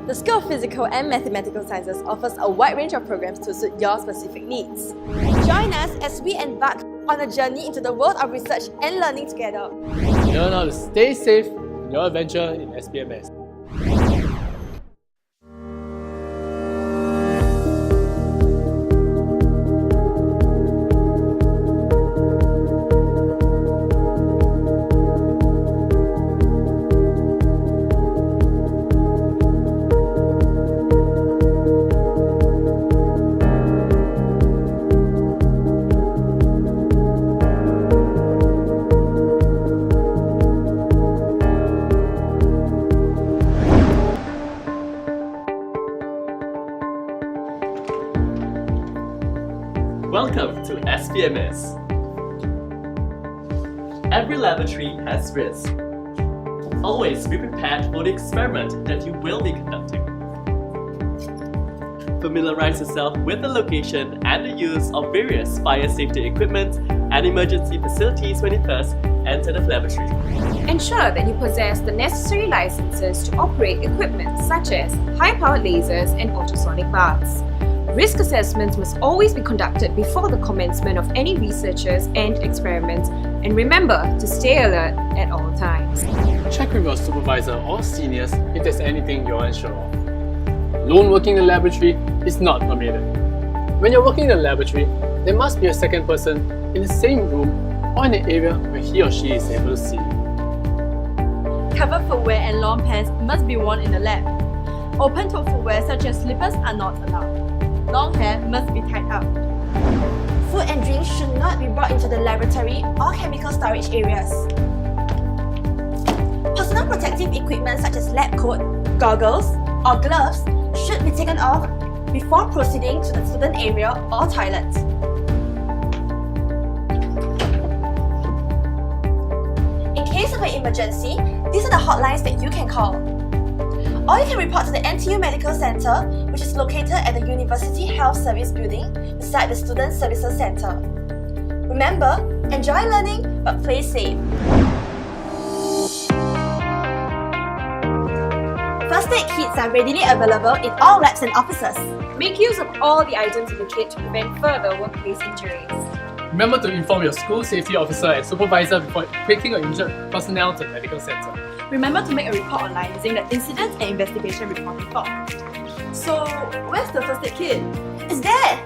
The School of Physical and Mathematical Sciences offers a wide range of programs to suit your specific needs. Join us as we embark on a journey into the world of research and learning together. Learn how to stay safe in your adventure in SPMS. Welcome to SPMS. Every laboratory has risks. Always be prepared for the experiment that you will be conducting. Familiarize yourself with the location and the use of various fire safety equipment and emergency facilities when you first enter the laboratory. Ensure that you possess the necessary licenses to operate equipment such as high-powered lasers and ultrasonic baths. Risk assessments must always be conducted before the commencement of any researches and experiments, and remember to stay alert at all times. Check with your supervisor or seniors if there's anything you're unsure of. Lone working in the laboratory is not permitted. When you're working in the laboratory, there must be a second person in the same room or in the area where he or she is able to see. Covered footwear and long pants must be worn in the lab. Open-toe footwear such as slippers are not allowed. Long hair must be tied up. Food and drinks should not be brought into the laboratory or chemical storage areas. Personal protective equipment such as lab coat, goggles, or gloves should be taken off before proceeding to the student area or toilet. In case of an emergency, these are the hotlines that you can call. Or you can report to the NTU Medical Center, which is located at the University Health Service Building beside the Student Services Center. Remember, enjoy learning but play safe. First aid kits are readily available in all labs and offices. Make use of all the items in the kit to prevent further workplace injuries. Remember to inform your school safety officer and supervisor before taking or injured personnel to the medical center. Remember to make a report online using the Incident and Investigation Reporting form. So, where's the first aid kit? It's there!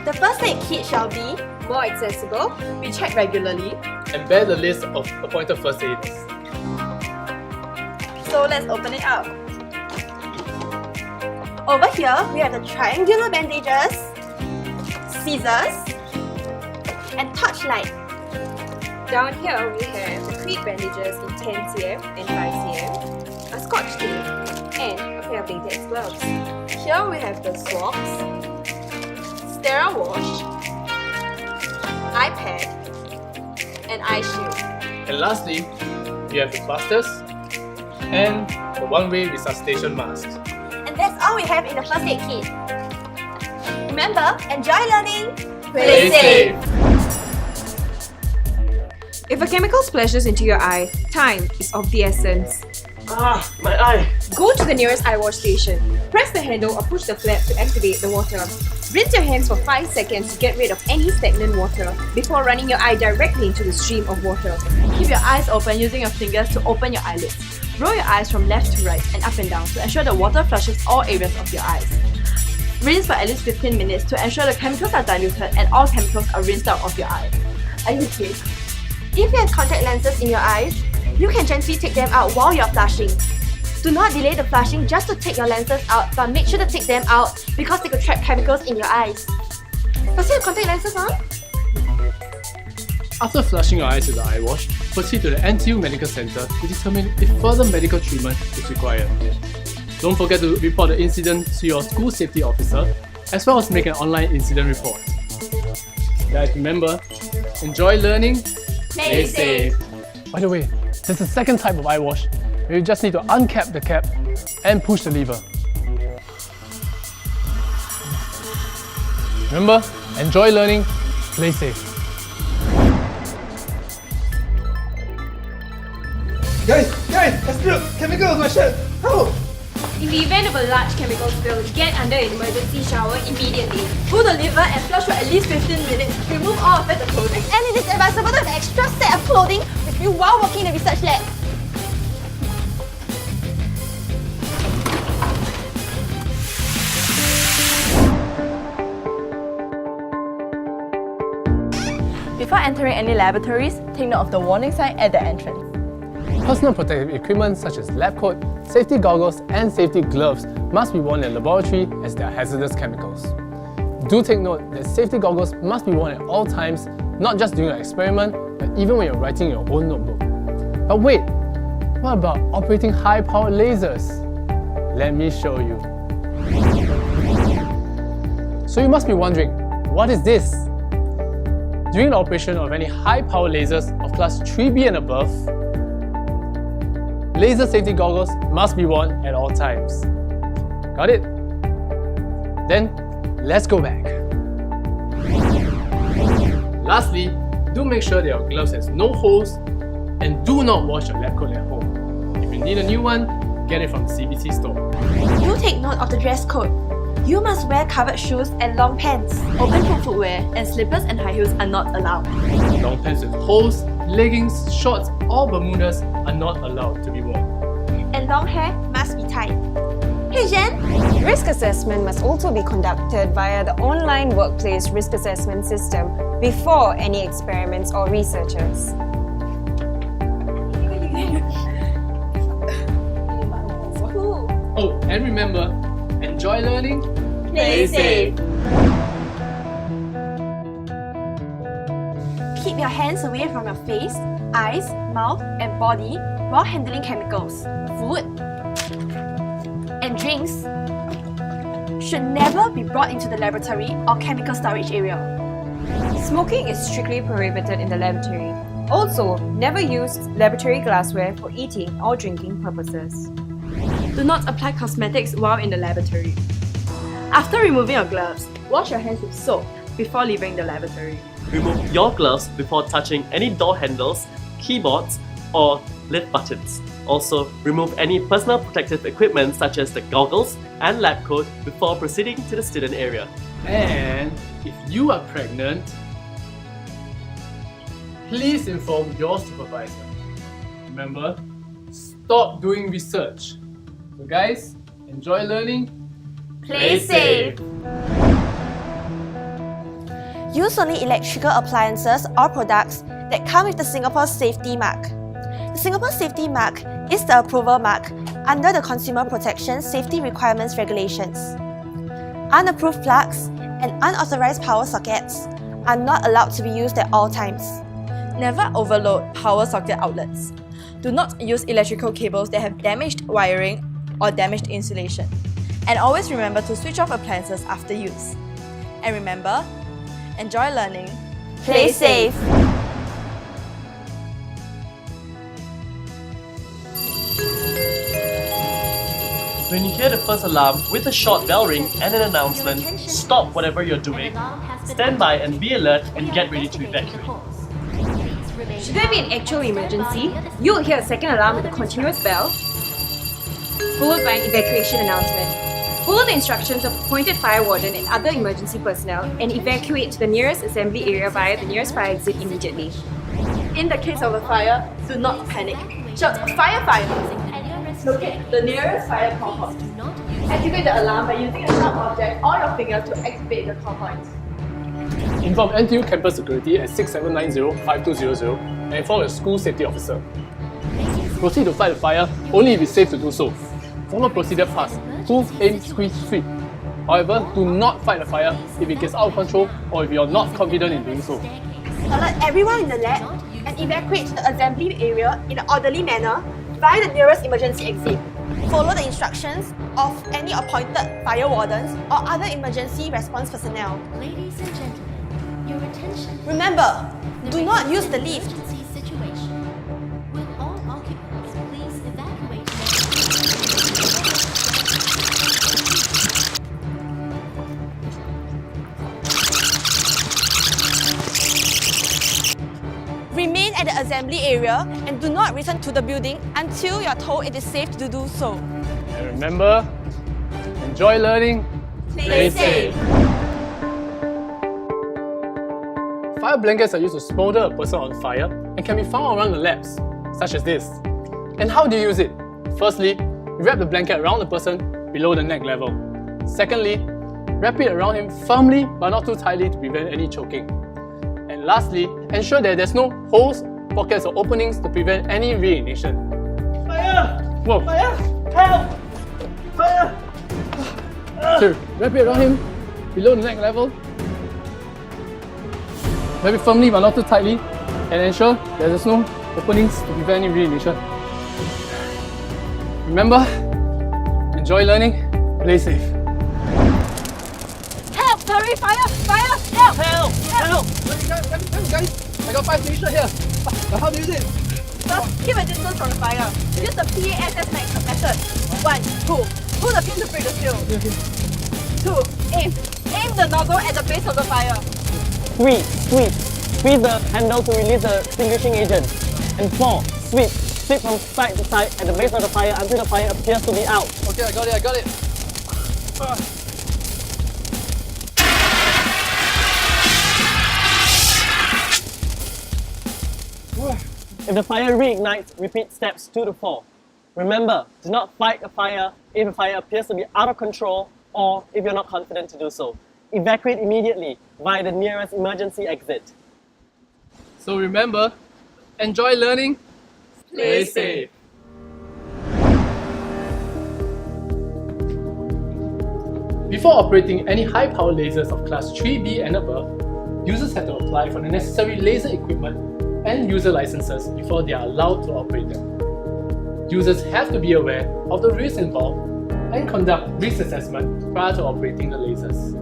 The first aid kit shall be More accessible, be checked regularly. And bear the list of appointed first aiders. So let's open it up. Over here, we have the triangular bandages, scissors, and torchlight. down here we have the crepe bandages in 10 cm and 5 cm, a scotch tape, and a pair of latex gloves. Here we have the swabs, sterile wash, eye pad, and eye shield. And lastly, we have the plasters and the one-way resuscitation mask. And that's all we have in the first aid kit. Remember, enjoy learning, play safe. If a chemical splashes into your eye, time is of the essence. Ah, my eye! Go to the nearest eye wash station. Press the handle or push the flap to activate the water. Rinse your hands for 5 seconds to get rid of any stagnant water before running your eye directly into the stream of water. Keep your eyes open using your fingers to open your eyelids. Roll your eyes from left to right and up and down to ensure the water flushes all areas of your eyes. Rinse for at least 15 minutes to ensure the chemicals are diluted and all chemicals are rinsed out of your eye. Are you okay? If you have contact lenses in your eyes, you can gently take them out while you're flushing. Do not delay the flushing just to take your lenses out, but make sure to take them out because they could trap chemicals in your eyes. Does he have contact lenses on? After flushing your eyes with the eye wash, proceed to the NTU Medical Center to determine if further medical treatment is required. Don't forget to report the incident to your school safety officer, as well as make an online incident report. Guys, remember, enjoy learning, Play safe. By the way, there's a second type of eye wash where you just need to uncap the cap and push the lever. Remember, enjoy learning, play safe. Guys, Guys, I spilled chemical on my shirt. Help! In the event of a large chemical spill, get under an emergency shower immediately. Pull the lever and flush for at least 15 minutes. Remove all affected clothing. And it is advisable to have an extra set of clothing with you while working in the research lab. Before entering any laboratories, take note of the warning sign at the entrance. Personal protective equipment such as lab coat, safety goggles and safety gloves must be worn in the laboratory as they are hazardous chemicals. Do take note that safety goggles must be worn at all times, not just during your experiment, but even when you're writing your own notebook. But wait, what about operating high-powered lasers? Let me show you. So you must be wondering, what is this? During the operation of any high-powered lasers of class 3B and above, laser safety goggles must be worn at all times. Got it? Then, let's go back. Lastly, do make sure that your gloves has no holes and do not wash your lab coat at home. If you need a new one, get it from the CBC store. Do take note of the dress code. You must wear covered shoes and long pants. Open-toe footwear and slippers and high heels are not allowed. Long pants with holes, leggings, shorts or bermudas are not allowed to be worn. And long hair must be tied. Hey Jen! Risk assessment must also be conducted via the online workplace risk assessment system before any experiments or researches. Oh, and remember, enjoy learning, Play safe. Keep your hands away from your face, eyes, mouth and body while handling chemicals. Food and drinks should never be brought into the laboratory or chemical storage area. Smoking is strictly prohibited in the laboratory. Also, never use laboratory glassware for eating or drinking purposes. Do not apply cosmetics while in the laboratory. After removing your gloves, wash your hands with soap before leaving the laboratory. Remove your gloves before touching any door handles, keyboards, or lift buttons. Also, remove any personal protective equipment such as the goggles and lab coat before proceeding to the student area. And if you are pregnant, please inform your supervisor. Remember, stop doing research. So guys, enjoy learning. Play safe. Use only electrical appliances or products that come with the Singapore Safety Mark. The Singapore Safety Mark is the approval mark under the Consumer Protection Safety Requirements Regulations. Unapproved plugs and unauthorized power sockets are not allowed to be used at all times. Never overload power socket outlets. Do not use electrical cables that have damaged wiring or damaged insulation. And always remember to switch off appliances after use. And remember, enjoy learning. Play safe. When you hear the first alarm with a short bell ring and an announcement, stop whatever you're doing, stand by and be alert and get ready to evacuate. Should there be an actual emergency, you will hear a second alarm with a continuous bell, followed by an evacuation announcement. Follow the instructions of appointed fire warden and other emergency personnel and evacuate to the nearest assembly area via the nearest fire exit immediately. In the case of a fire, do not panic. Shout fire, fire! Locate the nearest fire call point. Activate the alarm by using a sharp object or your finger to activate the call point. Inform NTU campus security at 6790-5200 and inform your school safety officer. Proceed to fight the fire only if it's safe to do so. Follow procedure fast. Pull, aim, squeeze, sweep. However, do not fight the fire if it gets out of control or if you are not confident in doing so. Alert everyone in the lab and evacuate to the assembly area in an orderly manner via the nearest emergency exit. Follow the instructions of any appointed fire wardens or other emergency response personnel. Ladies and gentlemen, your attention. Remember, do not use the lift. Emergency situation. Will all occupants please evacuate Remain at the assembly area and do not return to the building until you are told it is safe to do so. And remember, enjoy learning, Play safe. Fire blankets are used to smolder a person on fire and can be found around the labs, such as this. And how do you use it? Firstly, wrap the blanket around the person below the neck level. Secondly, wrap it around him firmly but not too tightly to prevent any choking. And lastly, ensure that there's no holes, pockets or openings to prevent any reignition. Fire! Whoa! Fire! Help! Fire! So, wrap it around him below the neck level. Wrap it firmly but not too tightly, and ensure that there's no openings to prevent any reignition. Remember, enjoy learning, play safe. Help! Hurry! Fire! Fire! Help! Help! Help! Guys, I got 5 stations here. How do you use it? First, keep a distance from the fire. Use the PASS method. 1. Pull. Pull the pin to break the seal. 2. Aim. Aim the nozzle at the base of the fire. 3. Sweep. Squeeze the handle to release the extinguishing agent. And 4. Sweep. Sweep from side to side at the base of the fire until the fire appears to be out. Okay, I got it. If the fire reignites, repeat steps 2 to 4. Remember, do not fight a fire if the fire appears to be out of control or if you're not confident to do so. Evacuate immediately via the nearest emergency exit. So remember, enjoy learning, play safe. Before operating any high-power lasers of class 3B and above, users have to apply for the necessary laser equipment and user licenses before they are allowed to operate them. Users have to be aware of the risks involved and conduct risk assessment prior to operating the lasers.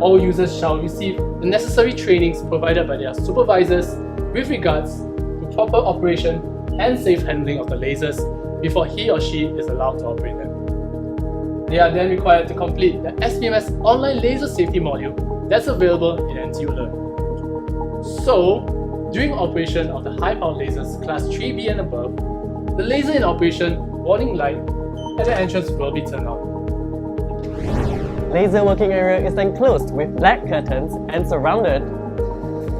All users shall receive the necessary trainings provided by their supervisors with regards to proper operation and safe handling of the lasers before he or she is allowed to operate them. They are then required to complete the SPMS online laser safety module that's available in NTU Learn. So, during operation of the high-power lasers class 3B and above, the laser in operation warning light at the entrance will be turned on. Laser working area is enclosed with black curtains and surrounded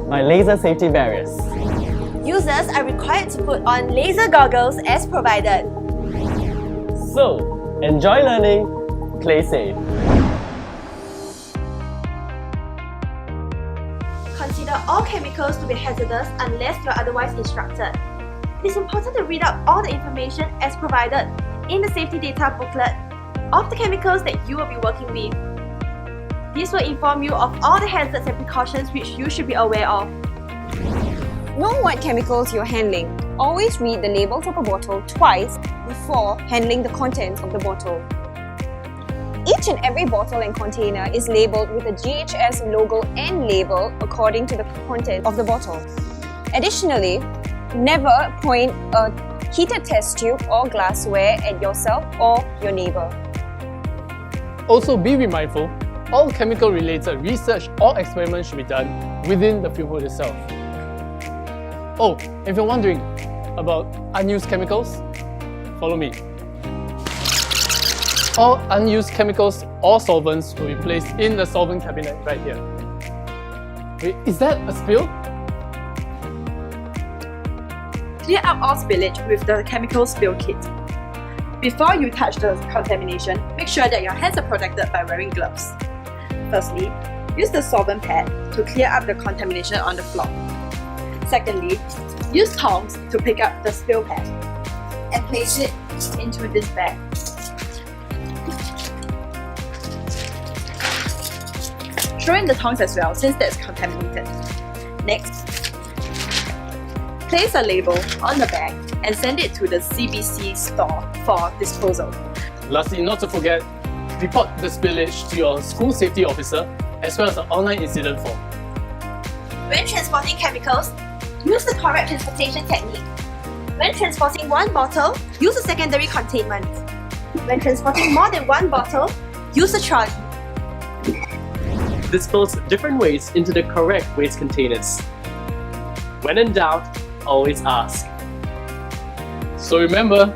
by laser safety barriers. Users are required to put on laser goggles as provided. So, enjoy learning, play safe. Consider all chemicals to be hazardous unless you are otherwise instructed. It is important to read out all the information as provided in the safety data booklet of the chemicals that you will be working with. This will inform you of all the hazards and precautions which you should be aware of. Know what chemicals you're handling. Always read the labels of a bottle twice before handling the contents of the bottle. Each and every bottle and container is labelled with a GHS logo and label according to the content of the bottle. Additionally, never point a heated test tube or glassware at yourself or your neighbour. Also, be mindful, all chemical-related research or experiments should be done within the fuel hood itself. Oh, if you're wondering about unused chemicals, follow me. All unused chemicals or solvents will be placed in the solvent cabinet right here. Wait, is that a spill? Clear up all spillage with the chemical spill kit. Before you touch the contamination, make sure that your hands are protected by wearing gloves. Firstly, use the solvent pad to clear up the contamination on the floor. Secondly, use tongs to pick up the spill pad and place it into this bag. Throw in the tongs as well since that's contaminated. Next, place a label on the bag and send it to the CBC store for disposal. Lastly, not to forget, report the spillage to your school safety officer as well as the online incident form. When transporting chemicals, use the correct transportation technique. When transporting one bottle, use a secondary containment. When transporting more than one bottle, use a trolley. Dispose different waste into the correct waste containers. When in doubt, always ask. So remember,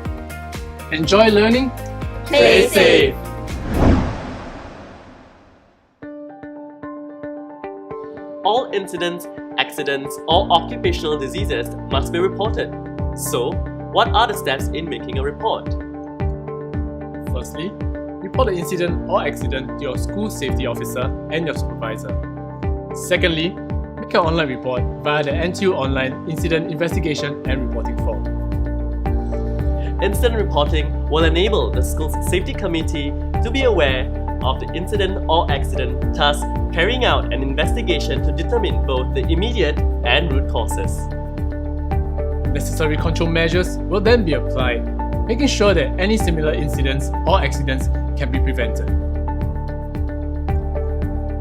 enjoy learning, Play safe. All incidents, accidents, or occupational diseases must be reported. So, what are the steps in making a report? Firstly, report the incident or accident to your school safety officer and your supervisor. Secondly, make an online report via the NTU Online Incident Investigation and Reporting Form. Incident reporting will enable the school's safety committee to be aware of the incident or accident, thus carrying out an investigation to determine both the immediate and root causes. Necessary control measures will then be applied, making sure that any similar incidents or accidents can be prevented.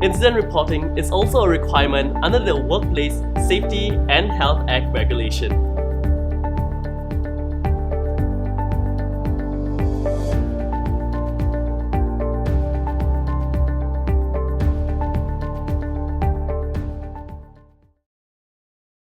Incident reporting is also a requirement under the Workplace Safety and Health Act regulation.